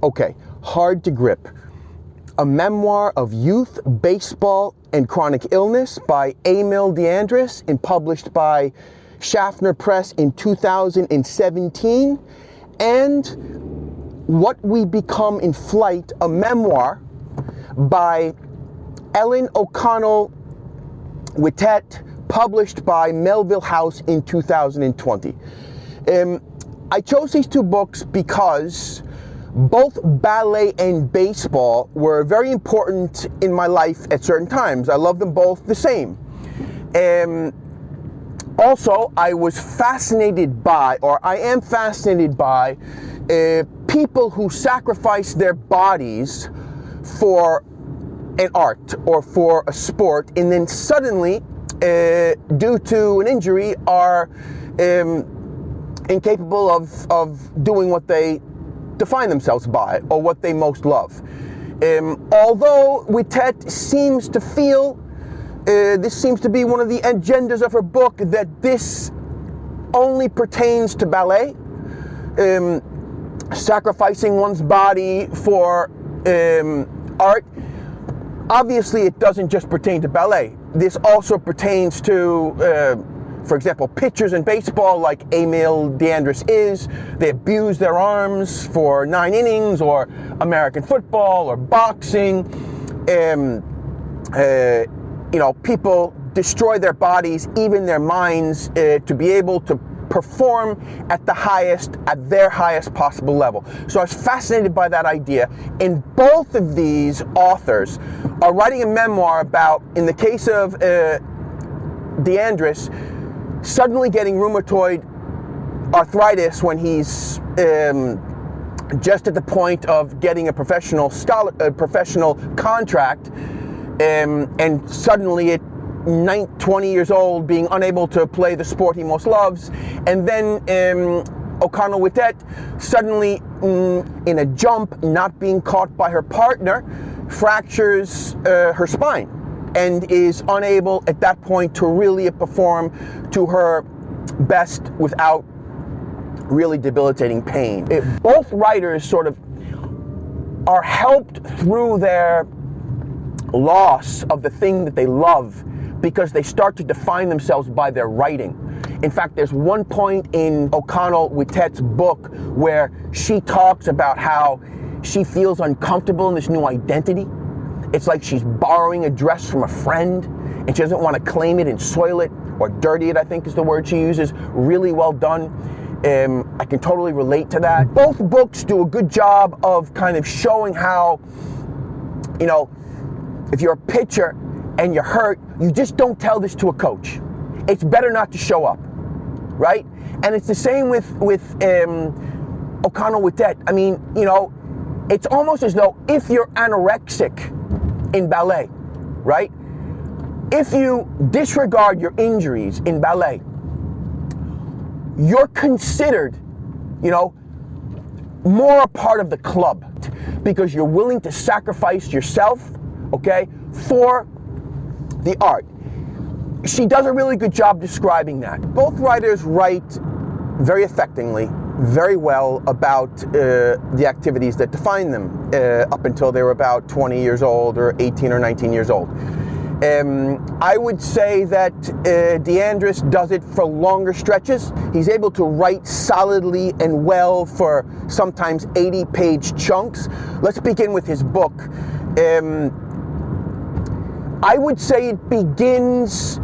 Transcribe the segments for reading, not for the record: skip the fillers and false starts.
Okay, Hard to Grip. A Memoir of Youth, Baseball, and Chronic Illness by Emil DeAndreis and published by Schaffner Press in 2017. And What We Become in Flight, a Memoir by Ellen O'Connell Whittet, published by Melville House in 2020. I chose these two books because both ballet and baseball were very important in my life at certain times. I love them both the same. Also, I was fascinated by, or I am fascinated by, people who sacrifice their bodies for an art or for a sport, and then suddenly, due to an injury, are incapable of doing what they define themselves by, or what they most love. Although Whittet seems to feel, this seems to be one of the agendas of her book, that this only pertains to ballet, sacrificing one's body for art. Obviously, it doesn't just pertain to ballet. This also pertains to, for example, pitchers in baseball like Emil DeAndreis is. They abuse their arms for 9 innings, or American football, or boxing. People destroy their bodies, even their minds, to be able to perform at their highest possible level. So I was fascinated by that idea. And both of these authors are writing a memoir about, in the case of DeAndreis, suddenly getting rheumatoid arthritis when he's just at the point of getting a professional contract, and suddenly at 20 years old being unable to play the sport he most loves, and then O'Connell Whittet suddenly in a jump, not being caught by her partner, fractures her spine, and is unable at that point to really perform to her best without really debilitating pain. Both writers sort of are helped through their loss of the thing that they love, because they start to define themselves by their writing. In fact, there's one point in O'Connell Whittet's book where she talks about how she feels uncomfortable in this new identity. It's like she's borrowing a dress from a friend, and she doesn't want to claim it and soil it, or dirty it, I think is the word she uses. Really well done. I can totally relate to that. Both books do a good job of kind of showing how, if you're a pitcher and you're hurt, you just don't tell this to a coach. It's better not to show up, right? And it's the same with O'Connell Whittet. I mean, it's almost as though if you're anorexic in ballet, right? If you disregard your injuries in ballet, you're considered, more a part of the club, because you're willing to sacrifice yourself, okay, for the art. She does a really good job describing that. Both writers write very effectively, very well about the activities that define them up until they were about 20 years old or 18 or 19 years old. I would say that DeAndreis does it for longer stretches. He's able to write solidly and well for sometimes 80-page chunks. Let's begin with his book. I would say it begins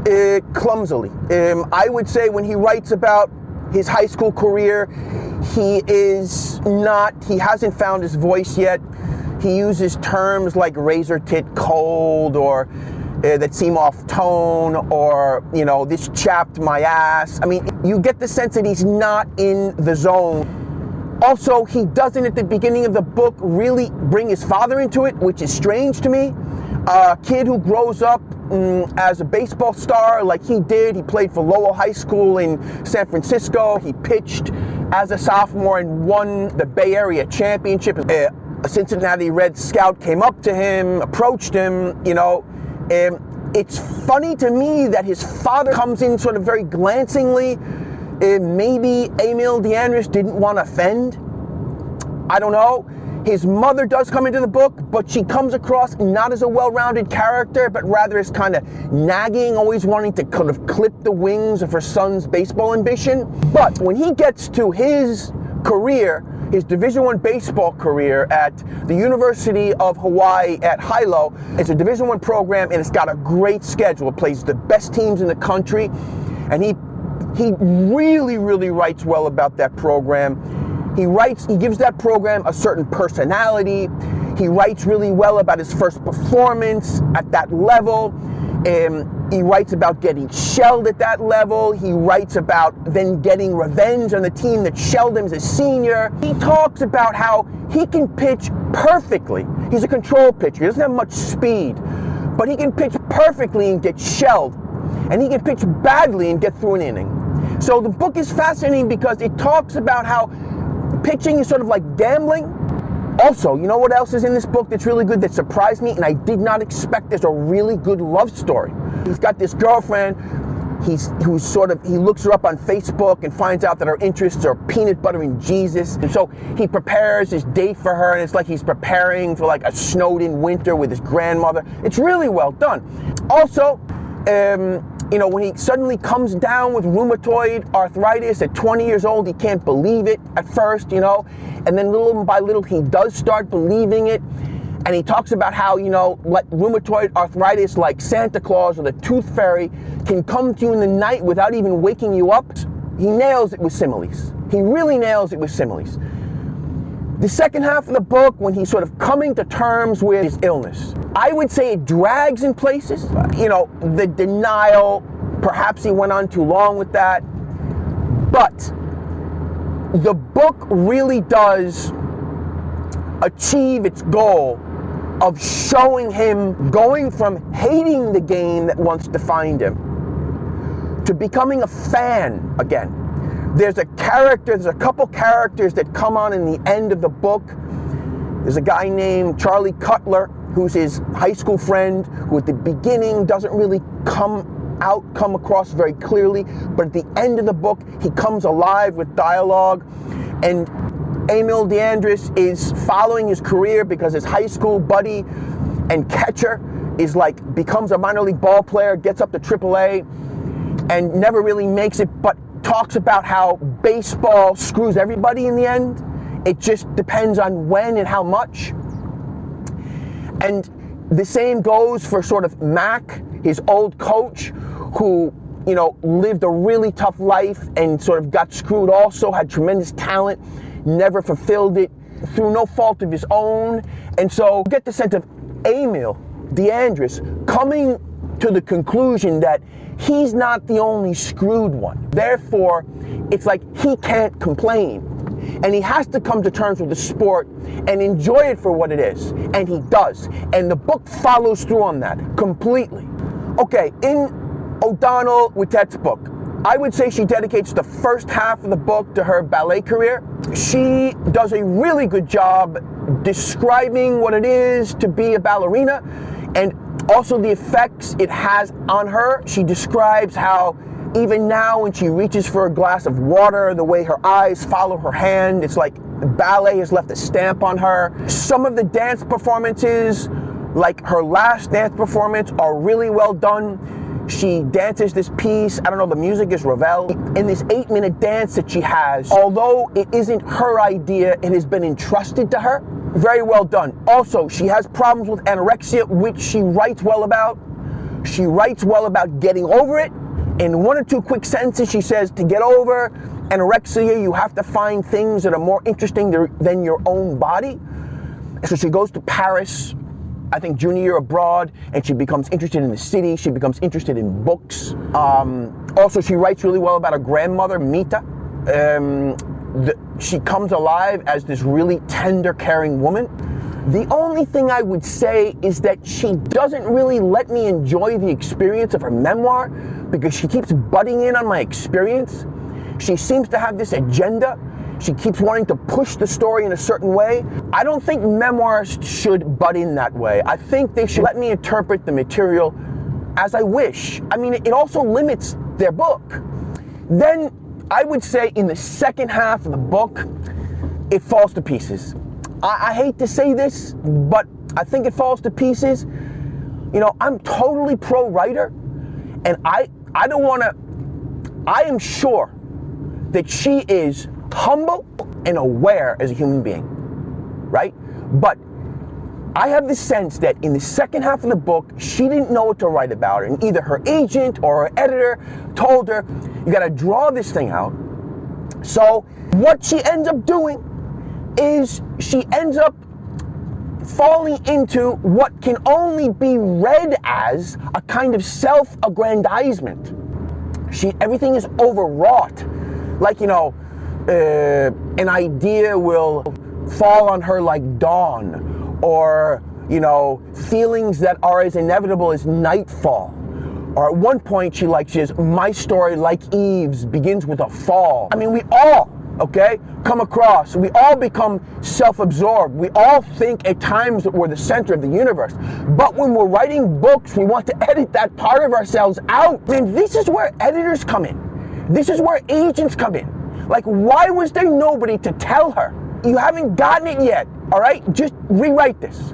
clumsily. I would say when he writes about his high school career, he hasn't found his voice yet. He uses terms like razor tit cold, or that seem off tone, or, this chapped my ass. I mean, you get the sense that he's not in the zone. Also, he doesn't at the beginning of the book really bring his father into it, which is strange to me. A kid who grows up as a baseball star like he did. He played for Lowell High School in San Francisco. He pitched as a sophomore and won the Bay Area Championship. A Cincinnati Reds scout came up to him, approached him, It's funny to me that his father comes in sort of very glancingly. Maybe Emil DeAndreis didn't want to offend. I don't know. His mother does come into the book, but she comes across not as a well-rounded character, but rather as kind of nagging, always wanting to kind of clip the wings of her son's baseball ambition. But when he gets to his career, his Division I baseball career at the University of Hawaii at Hilo, it's a Division I program and it's got a great schedule. It plays the best teams in the country, and he really, really writes well about that program. He gives that program a certain personality. He writes really well about his first performance at that level. He writes about getting shelled at that level. He writes about then getting revenge on the team that shelled him as a senior. He talks about how he can pitch perfectly. He's a control pitcher. He doesn't have much speed, but he can pitch perfectly and get shelled. And he can pitch badly and get through an inning. So the book is fascinating because it talks about how pitching is sort of like gambling. Also, you know what else is in this book that's really good, that surprised me, and I did not expect? There's a really good love story. He's got this girlfriend, he looks her up on Facebook and finds out that her interests are peanut butter and Jesus. And so he prepares his date for her, and it's like he's preparing for like a snowed-in winter with his grandmother. It's really well done. Also, when he suddenly comes down with rheumatoid arthritis at 20 years old, he can't believe it at first, and then little by little he does start believing it. And he talks about how, like rheumatoid arthritis, like Santa Claus or the Tooth Fairy, can come to you in the night without even waking you up. He nails it with similes. He really nails it with similes. The second half of the book, when he's sort of coming to terms with his illness, I would say it drags in places. The denial, perhaps he went on too long with that. But the book really does achieve its goal of showing him going from hating the game that once defined him to becoming a fan again. There's a couple characters that come on in the end of the book. There's a guy named Charlie Cutler, who's his high school friend, who at the beginning doesn't really come across very clearly, but at the end of the book, he comes alive with dialogue. And Emil DeAndreis is following his career because his high school buddy and catcher becomes a minor league ball player, gets up to AAA, and never really makes it, but talks about how baseball screws everybody in the end. It just depends on when and how much. And the same goes for sort of Mac, his old coach, who, lived a really tough life and sort of got screwed also, had tremendous talent, never fulfilled it through no fault of his own. And so get the sense of Emil DeAndreis coming to the conclusion that he's not the only screwed one. Therefore, it's like he can't complain. And he has to come to terms with the sport and enjoy it for what it is. And he does. And the book follows through on that completely. Okay, in O'Connell Whittet's book, I would say she dedicates the first half of the book to her ballet career. She does a really good job describing what it is to be a ballerina and also the effects it has on her. She describes how even now when she reaches for a glass of water, the way her eyes follow her hand, it's like ballet has left a stamp on her. Some of the dance performances, like her last dance performance, are really well done. She dances this piece, I don't know, the music is Ravel. In this 8-minute dance that she has, although it isn't her idea, it has been entrusted to her. Very well done. Also, she has problems with anorexia, which she writes well about. She writes well about getting over it. In 1 or 2 quick sentences, she says, to get over anorexia, you have to find things that are more interesting than your own body. So she goes to Paris, I think junior year abroad, and she becomes interested in the city. She becomes interested in books. Also, she writes really well about her grandmother, Mita. She comes alive as this really tender, caring woman. The only thing I would say is that she doesn't really let me enjoy the experience of her memoir because she keeps butting in on my experience. She seems to have this agenda. She keeps wanting to push the story in a certain way. I don't think memoirs should butt in that way. I think they should let me interpret the material as I wish. I mean, it also limits their book. Then I would say in the second half of the book, it falls to pieces. I hate to say this, but I think it falls to pieces. You know, I'm totally pro-writer, and I don't want to, I am sure that she is humble and aware as a human being, right? But I have the sense that in the second half of the book, she didn't know what to write about, and either her agent or her editor told her, you gotta draw this thing out. So what she ends up doing is she ends up falling into what can only be read as a kind of self-aggrandizement. Everything is overwrought. Like, you know, an idea will fall on her like dawn, or, you know, feelings that are as inevitable as nightfall. Or at one point she says, my story, like Eve's, begins with a fall. I mean, we all, okay, come across, we all become self-absorbed. We all think at times that we're the center of the universe. But when we're writing books, we want to edit that part of ourselves out. And this is where editors come in. This is where agents come in. Like, why was there nobody to tell her? You haven't gotten it yet, all right? Just rewrite this.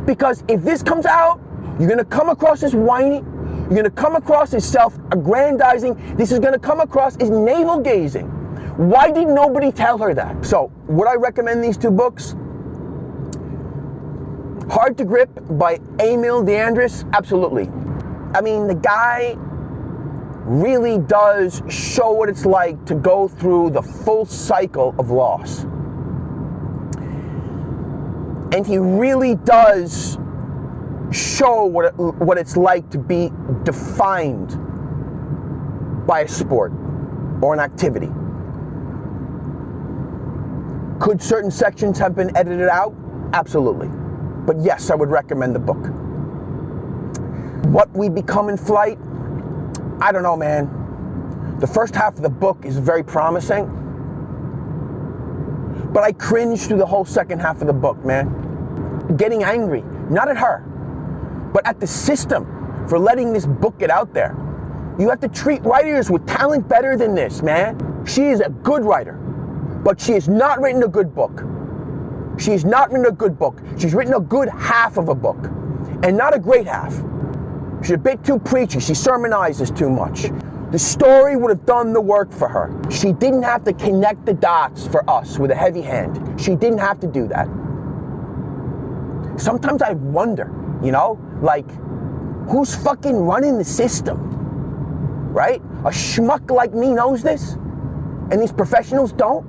Because if this comes out, you're gonna come across as whiny, you're gonna come across as self-aggrandizing, this is gonna come across as navel-gazing. Why did nobody tell her that? So, would I recommend these two books? Hard to Grip by Emil DeAndreis? Absolutely. I mean, the guy really does show what it's like to go through the full cycle of loss. And he really does show what it's like to be defined by a sport or an activity. Could certain sections have been edited out? Absolutely. But yes, I would recommend the book. What we become in flight? I don't know, man. The first half of the book is very promising, but I cringed through the whole second half of the book, man. Getting angry, not at her, but at the system for letting this book get out there. You have to treat writers with talent better than this, man. She is a good writer, but she has not written a good book. She has not written a good book. She's written a good half of a book, and not a great half. She's a bit too preachy. She sermonizes too much. The story would have done the work for her. She didn't have to connect the dots for us with a heavy hand. She didn't have to do that. Sometimes I wonder, you know, like, who's fucking running the system, right? A schmuck like me knows this, and these professionals don't?